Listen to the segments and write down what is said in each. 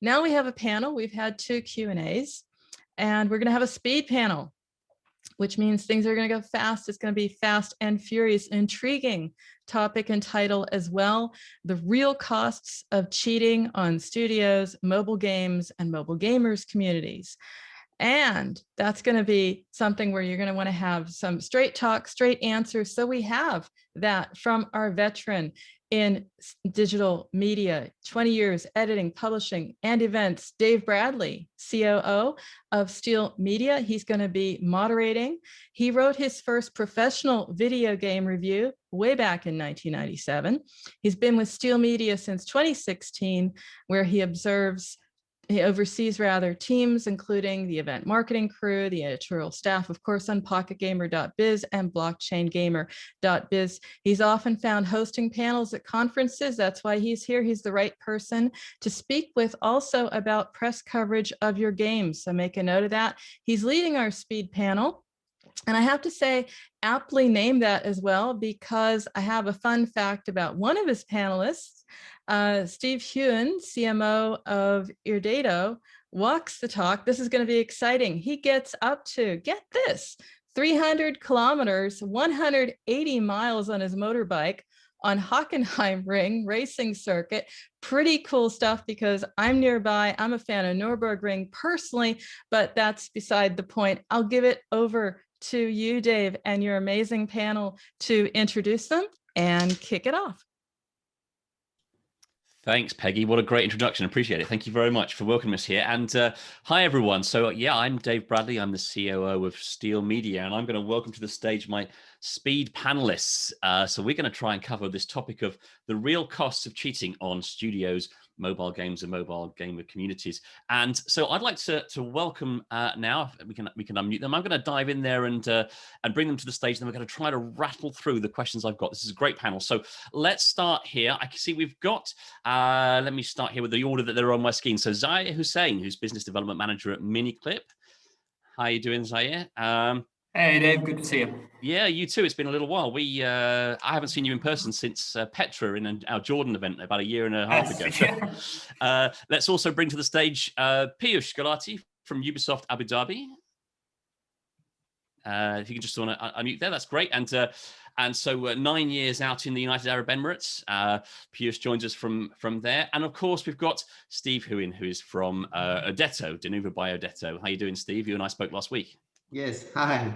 Now we have a panel. We've had 2 Q&As, and we're going to have a speed panel, which means things are going to go fast. It's going to be fast and furious, intriguing topic and title as well. The real costs of cheating on studios, mobile games, and mobile gamers communities. And that's going to be something where you're going to want to have some straight talk, straight answers. So we have that from our veteran in digital media, 20 years editing, publishing, and events, Dave Bradley, COO of Steel Media. He's going to be moderating. He wrote his first professional video game review way back in 1997. He's been with Steel Media since 2016, where he oversees teams, including the event marketing crew, the editorial staff, of course, on pocketgamer.biz and blockchaingamer.biz. He's often found hosting panels at conferences. That's why he's here. He's the right person to speak with also about press coverage of your games. So make a note of that. He's leading our speed panel. And I have to say, aptly named that as well, because I have a fun fact about one of his panelists. Steve Huin, CMO of Irdeto, walks the talk. This is going to be exciting. He gets up to, get this, 300 kilometers, 180 miles on his motorbike on Hockenheim Ring racing circuit. Pretty cool stuff, because I'm nearby. I'm a fan of Nürburgring personally, but that's beside the point. I'll give it over to you, Dave, and your amazing panel to introduce them and kick it off. Thanks, Peggy. What a great introduction. Appreciate it. Thank you very much for welcoming us here. And hi, everyone. So yeah, I'm Dave Bradley. I'm the COO of Steel Media, and I'm going to welcome to the stage my speed panelists. So we're going to try and cover this topic of the real costs of cheating on studios, mobile games, and mobile gamer communities. And so I'd like to welcome now, we can unmute them. I'm going to dive in there and bring them to the stage, and then we're going to try to rattle through the questions I've got. This is a great panel. So let's start here. I can see we've got, let me start here with the order that they're on my screen. So Zaair Hussain, who's Business Development Manager at Miniclip. How are you doing, Zaair? Hey, Dave, good to see you. Yeah, you too. It's been a little while. I haven't seen you in person since Petra in our Jordan event about a year and a half ago. Yeah. Let's also bring to the stage Peeyush Gulati from Ubisoft Abu Dhabi. If you can just want to unmute there, that's great. And so 9 years out in the United Arab Emirates. Peeyush joins us from there. And of course, we've got Steeve Huin, who is from Irdeto, Denuvo by Irdeto. How are you doing, Steve? You and I spoke last week. Yes, hi.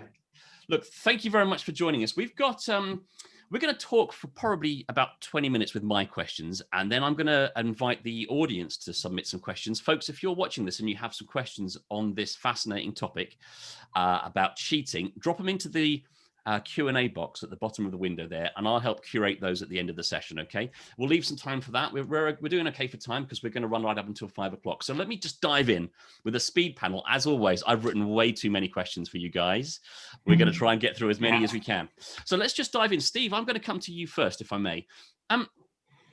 Look, thank you very much for joining us. We've got, we're going to talk for probably about 20 minutes with my questions, and then I'm going to invite the audience to submit some questions. Folks, if you're watching this and you have some questions on this fascinating topic about cheating, drop them into the Q&A box at the bottom of the window there, and I'll help curate those at the end of the session, okay? We'll leave some time for that. We're doing okay for time because we're going to run right up until 5 o'clock. So let me just dive in with a speed panel. As always, I've written way too many questions for you guys. We're going to try and get through as many as we can. So let's just dive in. Steve, I'm going to come to you first, if I may.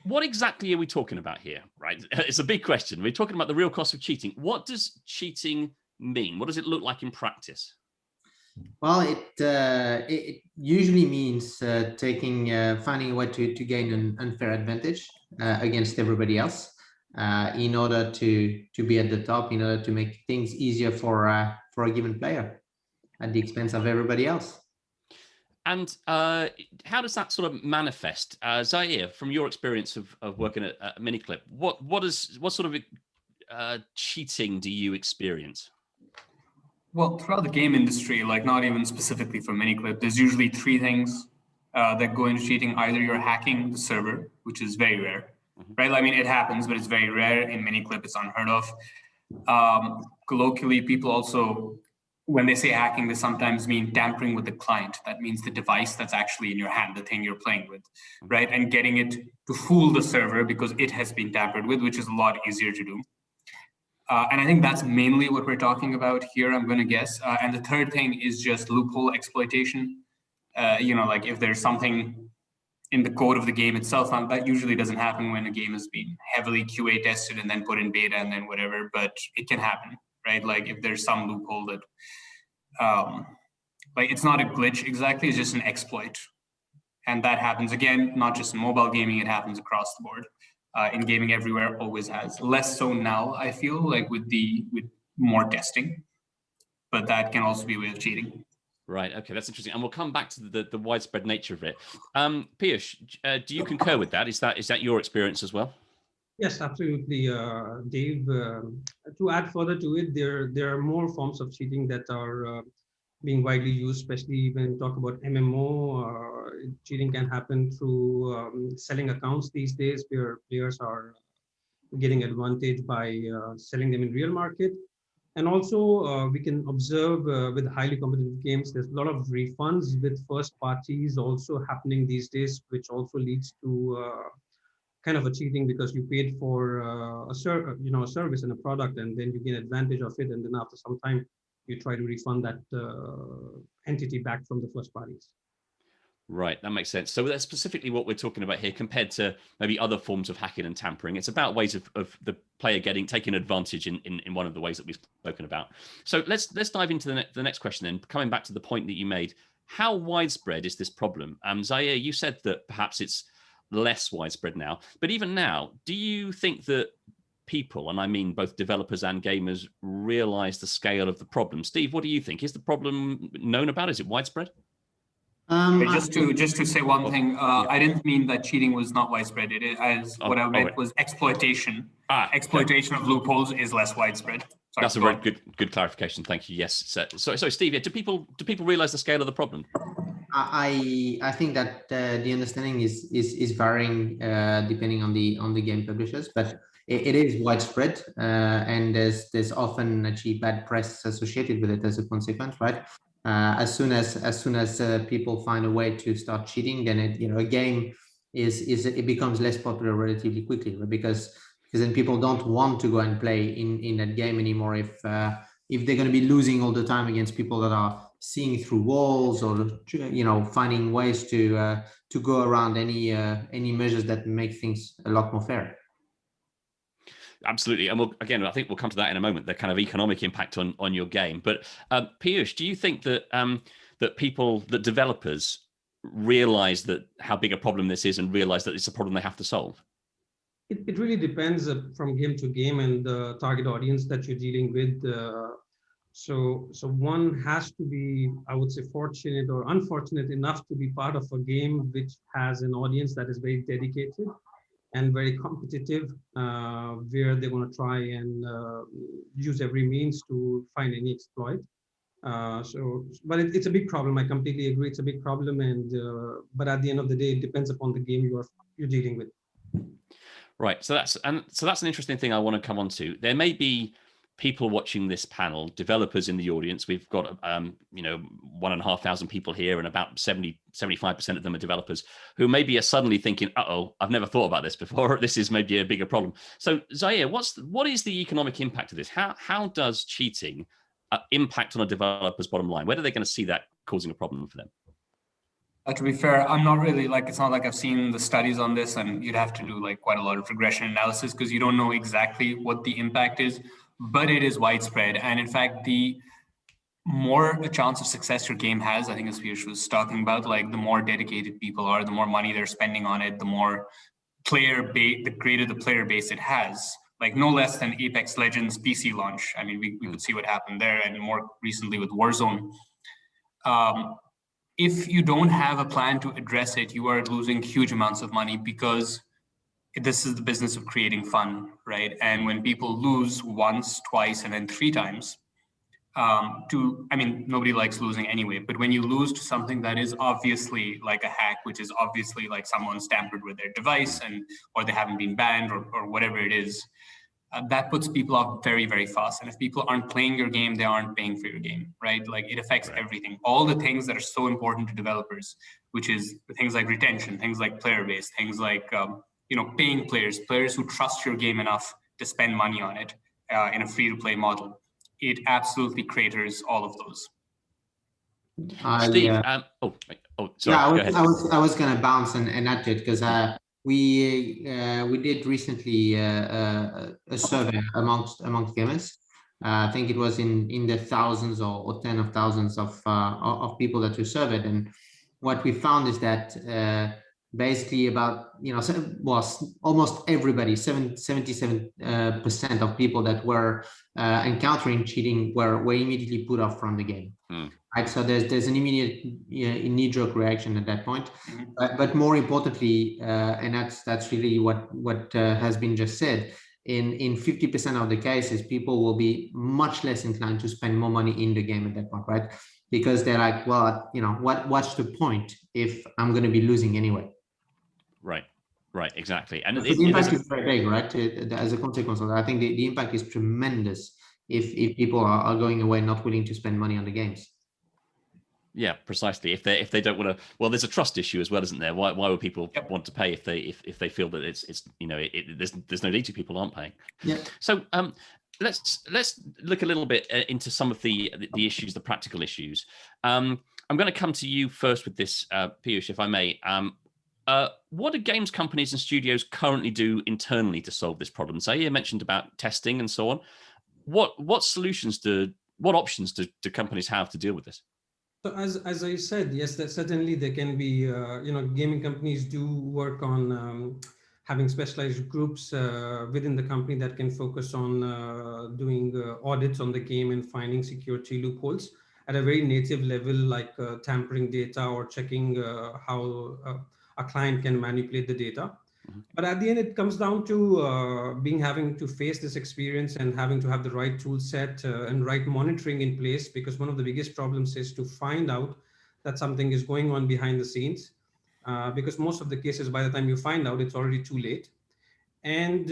What exactly are we talking about here, right? It's a big question. We're talking about the real cost of cheating. What does cheating mean? What does it look like in practice? Well, it usually means finding a way to gain an unfair advantage against everybody else in order to be at the top, in order to make things easier for a given player at the expense of everybody else. And how does that sort of manifest? Zaair, from your experience of working at Miniclip, what sort of cheating do you experience? Well, throughout the game industry, like not even specifically for Miniclip, there's usually 3 things that go into cheating. Either you're hacking the server, which is very rare, right? I mean, it happens, but it's very rare. In Miniclip, it's unheard of. Colloquially, people also, when they say hacking, they sometimes mean tampering with the client. That means the device that's actually in your hand, the thing you're playing with, right? And getting it to fool the server because it has been tampered with, which is a lot easier to do. And I think that's mainly what we're talking about here, I'm going to guess. And the third thing is just loophole exploitation. Like if there's something in the code of the game itself, that usually doesn't happen when a game has been heavily QA tested and then put in beta and then whatever, but it can happen, right? Like if there's some loophole that, like it's not a glitch exactly, it's just an exploit. And that happens, again, not just in mobile gaming, it happens across the board. in gaming everywhere, always has. Less so now, I feel like with more testing, but that can also be a way of cheating. Right. Okay, that's interesting, and we'll come back to the widespread nature of it. Peeyush, do you concur with that? Is that your experience as well? Yes, absolutely, Dave. To add further to it, there are more forms of cheating that are being widely used, especially when you talk about MMO. Cheating can happen through selling accounts these days, where players are getting advantage by selling them in real market. And also, we can observe with highly competitive games, there's a lot of refunds with first parties also happening these days, which also leads to kind of a cheating, because you paid for a service and a product, and then you gain advantage of it, and then after some time, you try to refund that entity back from the first parties. Right, that makes sense. So that's specifically what we're talking about here, compared to maybe other forms of hacking and tampering. It's about ways of the player taking advantage in one of the ways that we've spoken about. So let's dive into the next question then, coming back to the point that you made. How widespread is this problem? Zaair, you said that perhaps it's less widespread now, but even now, do you think that people, and I mean both developers and gamers, realize the scale of the problem? Steve, what do you think? Is the problem known about? Is it widespread? Just to say one thing, I didn't mean that cheating was not widespread. What I meant was exploitation. Exploitation of loopholes is less widespread. Sorry, that's a very good clarification. Thank you. Yes. So Steve, do people realize the scale of the problem? I think that the understanding is varying depending on the game publishers, but it is widespread, and there's often actually bad press associated with it as a consequence, right? As soon as people find a way to start cheating, then a game it becomes less popular relatively quickly, because then people don't want to go and play in that game anymore if they're going to be losing all the time against people that are seeing through walls, or finding ways to go around any measures that make things a lot more fair. Absolutely. And I think we'll come to that in a moment, the kind of economic impact on your game. But Peeyush, do you think that that developers realize that how big a problem this is, and realize that it's a problem they have to solve? It really depends from game to game and the target audience that you're dealing with. So one has to be, I would say, fortunate or unfortunate enough to be part of a game which has an audience that is very dedicated and very competitive, where they're going to try and use every means to find any exploit. But it's a big problem. I completely agree. It's a big problem, but at the end of the day, it depends upon the game you're dealing with. Right. So that's an interesting thing I want to come on to. There may be people watching this panel, developers in the audience. We've got 1,500 people here, and about 75% of them are developers, who maybe are suddenly thinking, uh-oh, I've never thought about this before. This is maybe a bigger problem. So Zaair, what is the economic impact of this? How does cheating impact on a developer's bottom line? Where are they going to see that causing a problem for them? To be fair, I'm not really it's not like I've seen the studies on this, and you'd have to do quite a lot of regression analysis, because you don't know exactly what the impact is, but it is widespread. And in fact, the more a chance of success your game has, I think as Peeyush was talking about, the more dedicated people are, the more money they're spending on it, the more the greater the player base it has. No less than Apex Legends PC launch. I mean, we could see what happened there, and more recently with Warzone. If you don't have a plan to address it, you are losing huge amounts of money, because this is the business of creating fun, right? And when people lose once, twice, and then 3 times, nobody likes losing anyway, but when you lose to something that is obviously like a hack, which is obviously someone's tampered with their device, or they haven't been banned, or whatever it is, that puts people off very, very fast. And if people aren't playing your game, they aren't paying for your game, right? It affects everything. All the things that are so important to developers, which is things like retention, things like player base, things like paying players who trust your game enough to spend money on it in a free-to-play model. It absolutely craters all of those. Steve, sorry. I was going to bounce and add to it, because we did recently a survey amongst gamers. I think it was in the thousands or 10 of thousands of people that we surveyed, and what we found is that basically about, almost everybody, 77% of people that were encountering cheating were immediately put off from the game. Right, so there's an immediate knee-jerk reaction at that point. But more importantly, and that's really what has been just said, in 50% of the cases, people will be much less inclined to spend more money in the game at that point, right? Because they're like, well, what's the point if I'm going to be losing anyway? Right, exactly. And the impact is very big, right? As a consequence of that, I think the impact is tremendous if people are going away not willing to spend money on the games. Yeah, precisely. If they don't want to, well, there's a trust issue as well, isn't there? Why would people want to pay if they feel that it's there's no need to, people aren't paying. Yeah. So let's look a little bit into some of the issues, the practical issues. I'm going to come to you first with this, Peeyush, if I may. What do games companies and studios currently do internally to solve this problem? Zaair mentioned about testing and so on. What options do companies have to deal with this? So as I said, yes, that certainly there can be, gaming companies do work on having specialized groups within the company that can focus on doing audits on the game and finding security loopholes at a very native level, like tampering data or checking how a client can manipulate the data. But at the end, it comes down to having to face this experience and having to have the right tool set and right monitoring in place, because one of the biggest problems is to find out that something is going on behind the scenes, because most of the cases, by the time you find out, it's already too late. And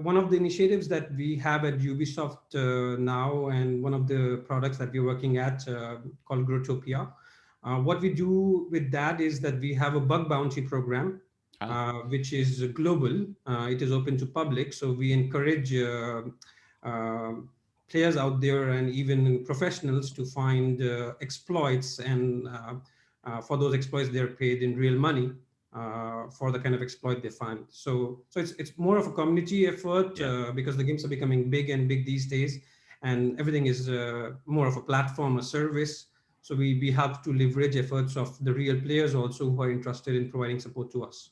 one of the initiatives that we have at Ubisoft now, and one of the products that we're working at called Growtopia, what we do with that is that we have a bug bounty program, which is global. It is open to public. So we encourage players out there and even professionals to find exploits, and for those exploits, they're paid in real money for the kind of exploit they find. So it's more of a community effort because the games are becoming big these days, and everything is more of a platform, a service. So we have to leverage efforts of the real players also who are interested in providing support to us.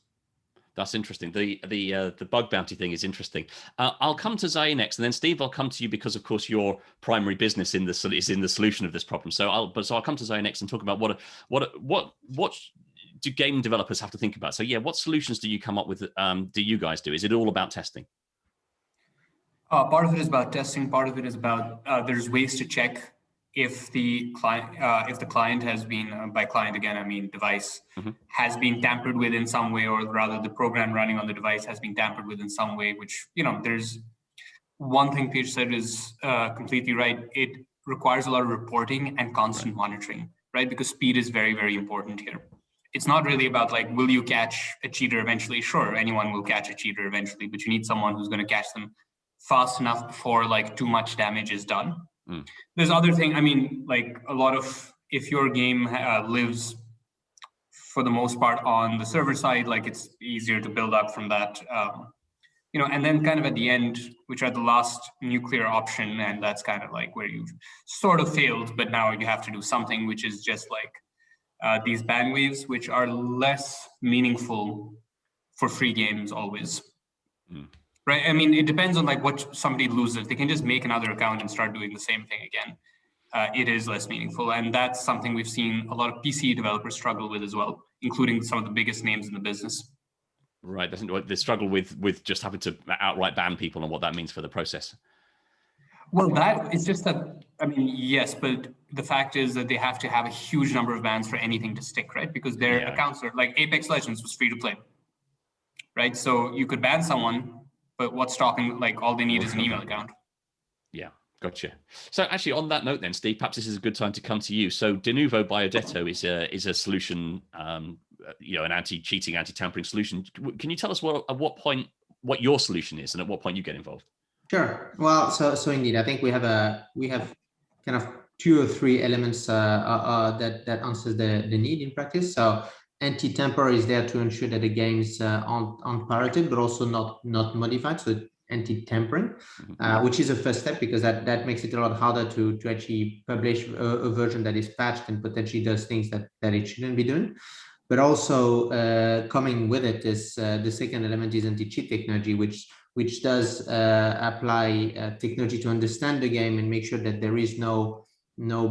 That's interesting. The bug bounty thing is interesting. I'll come to Zaair next, and then Steeve, I'll come to you because, of course, your primary business is in the solution of this problem. So I'll come to Zaair next and talk about what do game developers have to think about. So what solutions do you come up with? Do you guys do? Is it all about testing? Part of it is about testing. Part of it is about there's ways to check if the client has been, by client again I mean device, has been tampered with in some way, or rather the program running on the device has been tampered with in some way, which, there's one thing Peeyush said is completely right. It requires a lot of reporting and constant monitoring, right? Because speed is very, very important here. It's not really about like, will you catch a cheater eventually? Sure, anyone will catch a cheater eventually, but you need someone who's going to catch them fast enough before like too much damage is done. There's other thing. I mean, like a lot of, if your game lives for the most part on the server side, like it's easier to build up from that, and then kind of at the end, which are the last nuclear option. And that's kind of like where you've sort of failed, but now you have to do something, which is just like these ban waves, which are less meaningful for free games always. Right. I mean, it depends on like what somebody loses. If they can just make another account and start doing the same thing again, it is less meaningful. And that's something we've seen a lot of PC developers struggle with as well, including some of the biggest names in the business. Right. They struggle with just having to outright ban people and what that means for the process. Well, that it's just that, I mean, yes, but the fact is that they have to have a huge number of bans for anything to stick, right? Because their accounts are like Apex Legends was free to play, right? So you could ban someone, but what's stopping, like all they need is an email account. Yeah, gotcha. So actually on that note then, Steeve, perhaps this is a good time to come to you. So Denuvo by Irdeto is a solution, an anti-cheating, anti-tampering solution. Can you tell us at what point what your solution is and at what point you get involved? Sure. Well, so indeed, I think we have kind of 2 or 3 elements that answers the need in practice. So anti-tamper is there to ensure that the games aren't pirated, but also not modified. So anti-tampering, which is a first step, because that makes it a lot harder to actually publish a version that is patched and potentially does things that it shouldn't be doing. but also coming with it is the second element is anti-cheat technology, which does apply technology to understand the game and make sure that there is no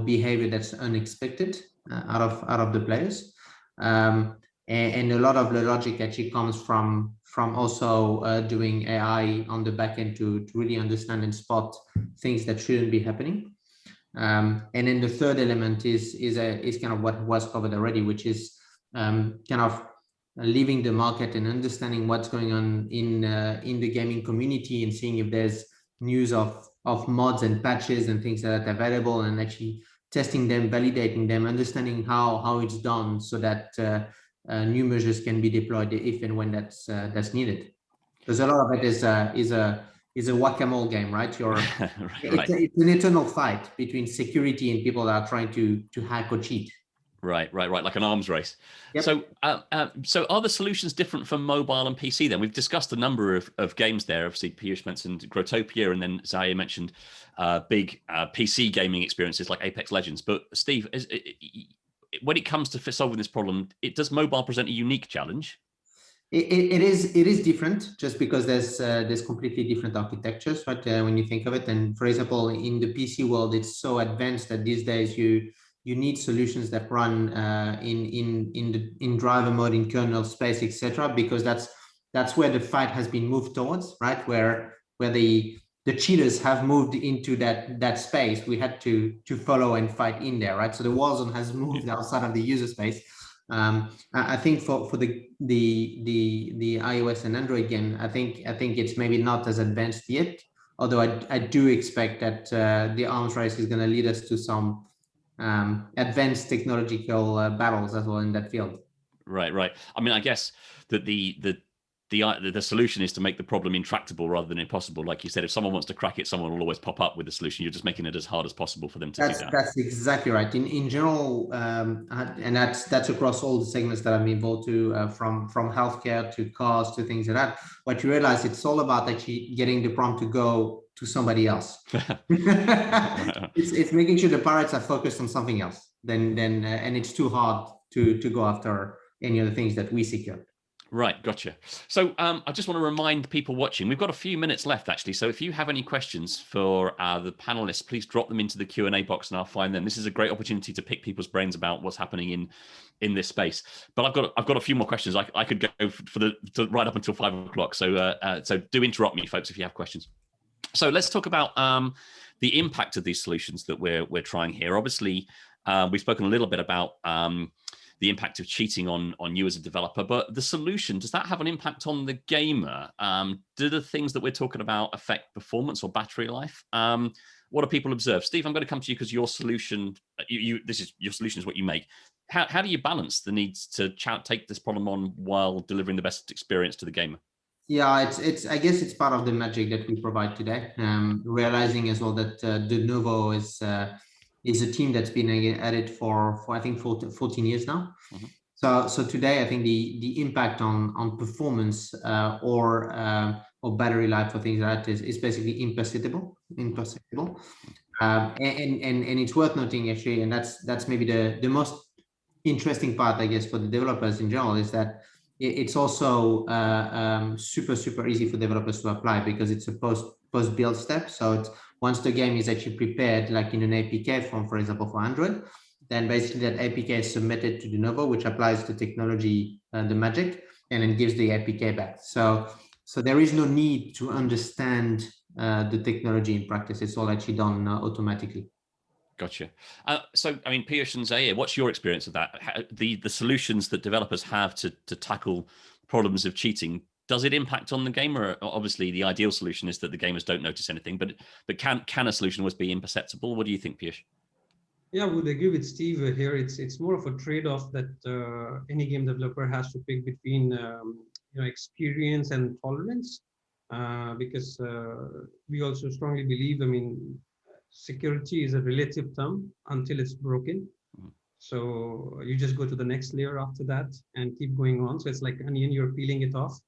behavior that's unexpected out of the players. And a lot of the logic actually comes from also doing AI on the back end to really understand and spot things that shouldn't be happening. And then the third element is kind of what was covered already, which is kind of leaving the market and understanding what's going on in the gaming community and seeing if there's news of mods and patches and things that are available, and actually testing them, validating them, understanding how it's done, so that new measures can be deployed if and when that's needed. Because a lot of it is a whack-a-mole game, right? Right. It's an eternal fight between security and people that are trying to hack or cheat. Right, like an arms race. Yep. So are the solutions different for mobile and PC then? We've discussed a number of games there. Obviously, Peeyush mentioned Growtopia, and then Zaair mentioned big PC gaming experiences like Apex Legends. But Steeve, when it comes to solving this problem, does mobile present a unique challenge? It is different, just because there's completely different architectures, right? When you think of it, and for example, in the PC world, it's so advanced that these days you need solutions that run in driver mode, in kernel space, etc., because that's where the fight has been moved towards, right? Where the cheaters have moved into that space, we had to follow and fight in there, right? So the war zone has moved outside of the user space. I think for the iOS and Android game, I think it's maybe not as advanced yet, although I do expect that the arms race is going to lead us to some advanced technological battles as well in that field. Right. I mean, I guess that the solution is to make the problem intractable rather than impossible. Like you said, if someone wants to crack it, someone will always pop up with the solution. You're just making it as hard as possible for them to do that. That's exactly right. In general, and that's across all the segments that I'm involved to, from healthcare to cars to things like that. What you realize, it's all about actually getting the prompt to go to somebody else. It's making sure the pirates are focused on something else. Then and it's too hard to go after any of the things that we secure. Right, gotcha. So I just want to remind people watching, we've got a few minutes left, actually. So if you have any questions for the panelists, please drop them into the Q&A box and I'll find them. This is a great opportunity to pick people's brains about what's happening in this space. But I've got a few more questions. I could go for right up until 5 o'clock. So do interrupt me, folks, if you have questions. So let's talk about the impact of these solutions that we're trying here. Obviously, we've spoken a little bit about the impact of cheating on you as a developer, but the solution, does that have an impact on the gamer? Do the things that we're talking about affect performance or battery life? What do people observe? Steve, I'm going to come to you because your solution, your solution is what you make. How do you balance the needs to take this problem on while delivering the best experience to the gamer? Yeah, it's I guess it's part of the magic that we provide today. Realizing as well that Denuvo is a team that's been at it for I think 14 years now. Mm-hmm. So today I think the impact on performance or battery life or things like that is basically imperceptible. And it's worth noting actually, and that's maybe the most interesting part I guess for the developers in general, is that it's also super easy for developers to apply, because it's a post build step. So it's, once the game is actually prepared, like in an APK form, for example, for Android, then basically that APK is submitted to Denuvo, which applies the technology, the magic, and then gives the APK back. So there is no need to understand the technology in practice. It's all actually done automatically. Gotcha. So, I mean, Peeyush and Zaair, what's your experience of that? The solutions that developers have to tackle problems of cheating, does it impact on the gamer? Obviously, the ideal solution is that the gamers don't notice anything, but can a solution always be imperceptible? What do you think, Peeyush? Yeah, I would agree with Steve here. It's more of a trade-off that any game developer has to pick between experience and tolerance, because we also strongly believe, I mean, security is a relative term until it's broken. So you just go to the next layer after that and keep going on. So it's like onion, you're peeling it off.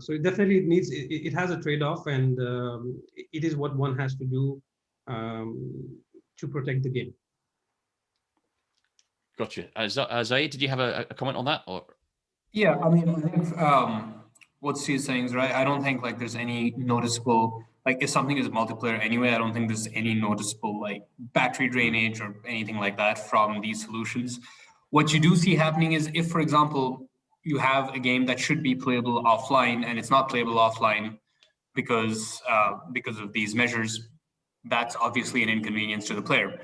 So it definitely needs, it has a trade-off, and it is what one has to do to protect the game. Gotcha. Zaair, did you have a comment on that? Or Yeah, I mean, I think what Steve's saying is right. I don't think like there's any noticeable, like if something is multiplayer anyway, I don't think there's any noticeable like battery drainage or anything like that from these solutions. What you do see happening is if, for example, you have a game that should be playable offline and it's not playable offline because of these measures, that's obviously an inconvenience to the player.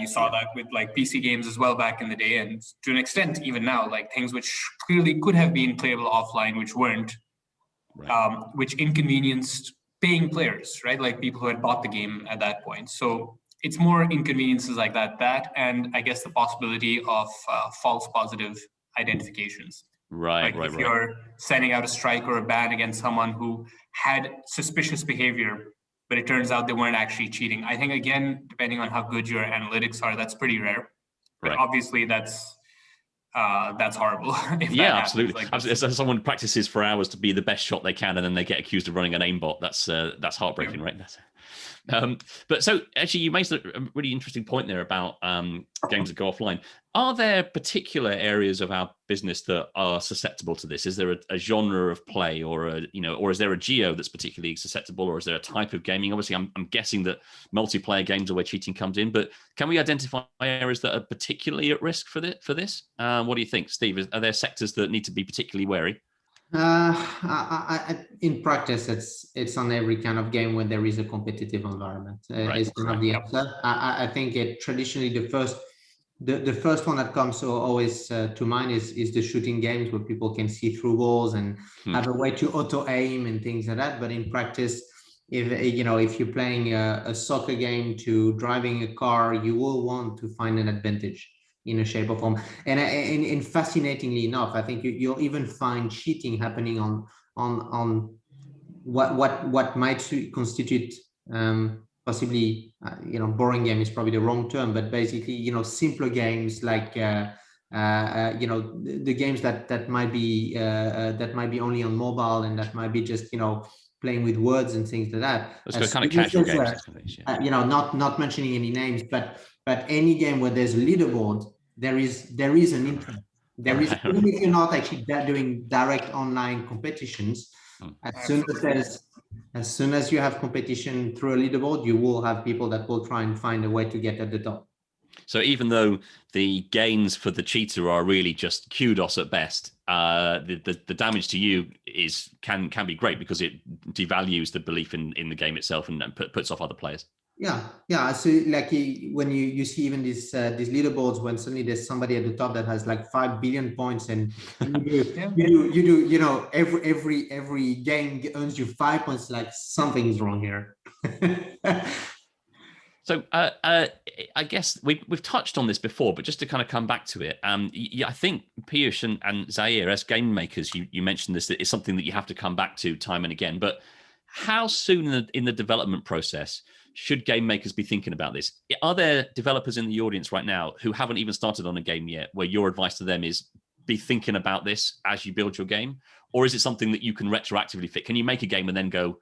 You saw that with like PC games as well back in the day, and to an extent even now, like things which clearly could have been playable offline, which weren't, right. which inconvenienced paying players, right? Like people who had bought the game at that point. So it's more inconveniences like that, and I guess the possibility of false positive identifications. Right, Like if you're sending out a strike or a ban against someone who had suspicious behavior, but it turns out they weren't actually cheating. I think, again, depending on how good your analytics are, that's pretty rare. But obviously that's horrible. Yeah, absolutely. Like as someone practices for hours to be the best shot they can, and then they get accused of running an aimbot, that's heartbreaking, right? But so actually, you made a really interesting point there about games that go offline. Are there particular areas of our business that are susceptible to this? Is there a genre of play, or or is there a geo that's particularly susceptible, or is there a type of gaming? Obviously, I'm guessing that multiplayer games are where cheating comes in, but can we identify areas that are particularly at risk for this? What do you think, Steve? Are there sectors that need to be particularly wary? In practice, it's on every kind of game where there is a competitive environment. It's kind of the answer. I think traditionally the first one that comes always to mind is the shooting games where people can see through walls and have a way to auto aim and things like that. But in practice, if you're playing a soccer game to driving a car, you will want to find an advantage in a shape or form. And fascinatingly enough, I think you'll even find cheating happening on what might constitute possibly boring game is probably the wrong term, but basically simpler games like the games that might be only on mobile, and that might be just playing with words and things like that. Let's go kind of casual games. Not mentioning any names, but any game where there's a leaderboard, there is an interest. There is, even if you're not actually doing direct online competitions, as soon as you have competition through a leaderboard, you will have people that will try and find a way to get at the top. So even though the gains for the cheater are really just kudos at best, the damage to you can be great because it devalues the belief in the game itself and puts off other players. Yeah. So like when you see even these leaderboards, when suddenly there's somebody at the top that has like 5 billion points, and you do every game earns you 5 points. Like something's wrong here. So I guess we've touched on this before, but just to kind of come back to it, I think Peeyush and Zaair, as game makers, you mentioned this, that it's something that you have to come back to time and again. But how soon in the development process should game makers be thinking about this? Are there developers in the audience right now who haven't even started on a game yet, where your advice to them is be thinking about this as you build your game? Or is it something that you can retroactively fix? Can you make a game and then go,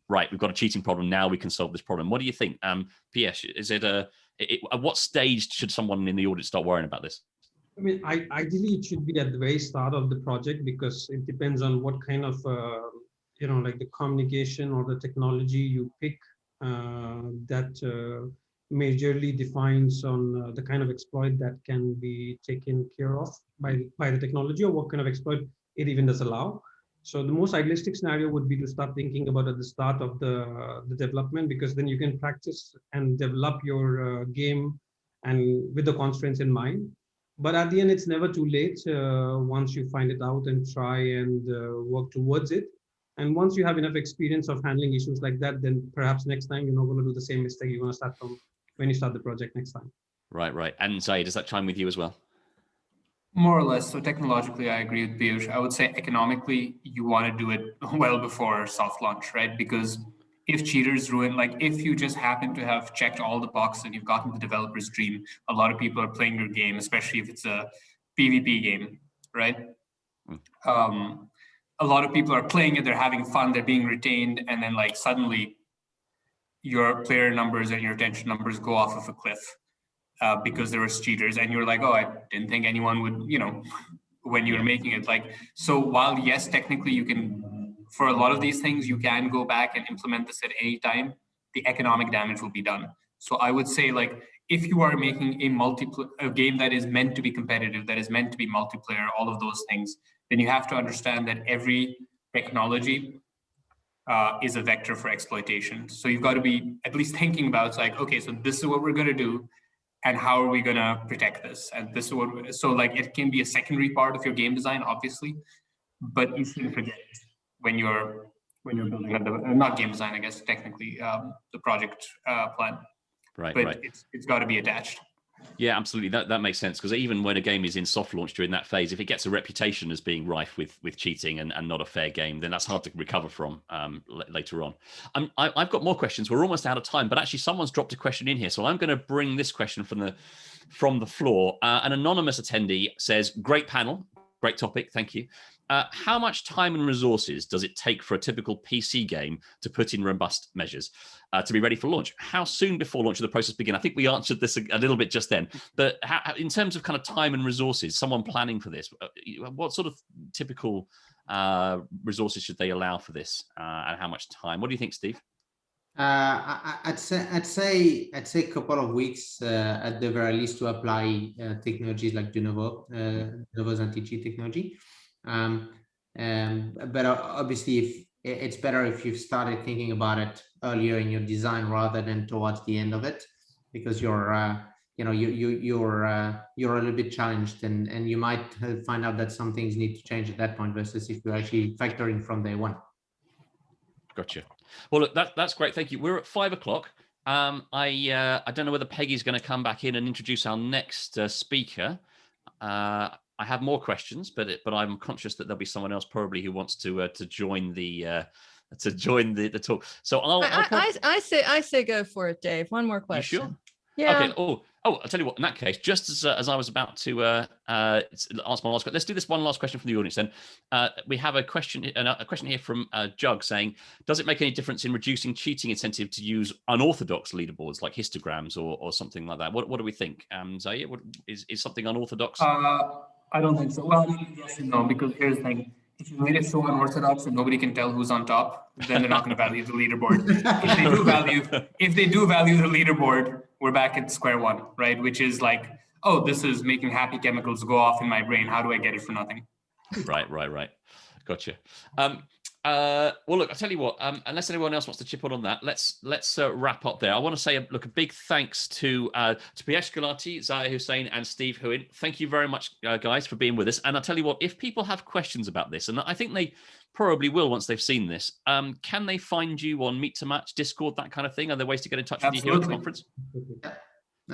right, we've got a cheating problem, now we can solve this problem? What do you think? Peeyush, is it at what stage should someone in the audience start worrying about this? I mean, ideally it should be at the very start of the project, because it depends on what kind of, like the communication or the technology you pick that majorly defines on the kind of exploit that can be taken care of by the technology, or what kind of exploit it even does allow. So the most idealistic scenario would be to start thinking about at the start of the development, because then you can practice and develop your game and with the constraints in mind. But at the end, it's never too late once you find it out and try and work towards it. And once you have enough experience of handling issues like that, then perhaps next time you're not going to do the same mistake. You're going to start from when you start the project next time. Right. And Zaair, does that chime with you as well? More or less. So technologically, I agree with Peeyush. I would say economically, you want to do it well before soft launch, right? Because if cheaters ruin, like if you just happen to have checked all the boxes and you've gotten the developer's dream, a lot of people are playing your game, especially if it's a PvP game, right? A lot of people are playing it, they're having fun, they're being retained, and then like suddenly your player numbers and your retention numbers go off of a cliff. because there was cheaters, and you're like, oh, I didn't think anyone would, when you were making it. Like, so while yes, technically you can, for a lot of these things, you can go back and implement this at any time, the economic damage will be done. So I would say, like, if you are making a game that is meant to be competitive, that is meant to be multiplayer, all of those things, then you have to understand that every technology is a vector for exploitation. So you've got to be at least thinking about, it's like, okay, so this is what we're going to do, and how are we going to protect this? And this is what, so like, it can be a secondary part of your game design, obviously, but you shouldn't forget it when you're building not game design, I guess, technically, the project plan. Right, but right. It's got to be attached. Yeah, absolutely. That makes sense, because even when a game is in soft launch during that phase, if it gets a reputation as being rife with cheating and not a fair game, then that's hard to recover from later on. I've got more questions. We're almost out of time, but actually someone's dropped a question in here, so I'm going to bring this question from the floor. An anonymous attendee says, "Great panel, great topic, thank you. How much time and resources does it take for a typical PC game to put in robust measures to be ready for launch? How soon before launch will the process begin?" I think we answered this a little bit just then, but in terms of kind of time and resources, someone planning for this, what sort of typical resources should they allow for this, and how much time? What do you think, Steve? I'd say a couple of weeks at the very least to apply technologies like Denuvo, Denuvo's anti-cheat technology. But obviously, if it's better if you've started thinking about it earlier in your design rather than towards the end of it, because you're a little bit challenged, and you might find out that some things need to change at that point versus if you're actually factoring from day one. Gotcha. Well, look, that's great. Thank you. We're at 5 o'clock. I don't know whether Peggy's going to come back in and introduce our next speaker. I have more questions, but I'm conscious that there'll be someone else probably who wants to join the talk. So I say go for it, Dave. One more question. You sure? Yeah. Okay. Oh, I'll tell you what. In that case, just as I was about to ask my last question, let's do this one last question from the audience. Then we have a question here from Jug saying, "Does it make any difference in reducing cheating incentive to use unorthodox leaderboards like histograms or something like that?" What do we think, Zaair? Is something unorthodox? I don't think so. Well, yes and no, because here's the thing. If you made it so unorthodox and nobody can tell who's on top, then they're not going to value the leaderboard. If they do value the leaderboard, we're back at square one, right? Which is like, oh, this is making happy chemicals go off in my brain. How do I get it for nothing? Right. Gotcha. Well, look, I'll tell you what, unless anyone else wants to chip on that, let's wrap up there. I want to say, look, a big thanks to Peeyush, Gulati, Zaair, Hussain, and Steeve Huin. Thank you very much, guys, for being with us. And I'll tell you what, if people have questions about this, and I think they probably will once they've seen this, can they find you on Meet to Match, Discord, that kind of thing? Are there ways to get in touch with you here at the conference? Yeah,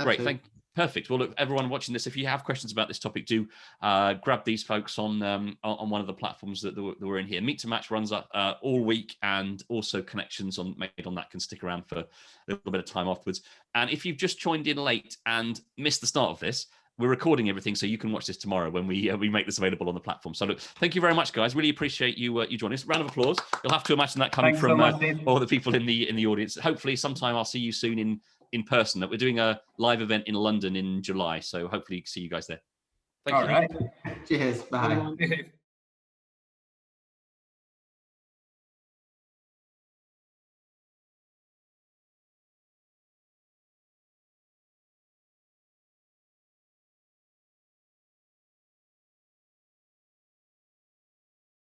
great, perfect. Well, look, everyone watching this, if you have questions about this topic, do grab these folks on one of the platforms that we're in here. Meet to Match runs all week, and also connections made on that can stick around for a little bit of time afterwards. And if you've just joined in late and missed the start of this, we're recording everything, so you can watch this tomorrow when we make this available on the platform. So look, thank you very much, guys. Really appreciate you joining us. Round of applause. You'll have to imagine that coming from all the people in the audience. Hopefully, sometime I'll see you soon in person. That we're doing a live event in London in July, so hopefully see you guys there. Thank you. All right. Cheers. Bye.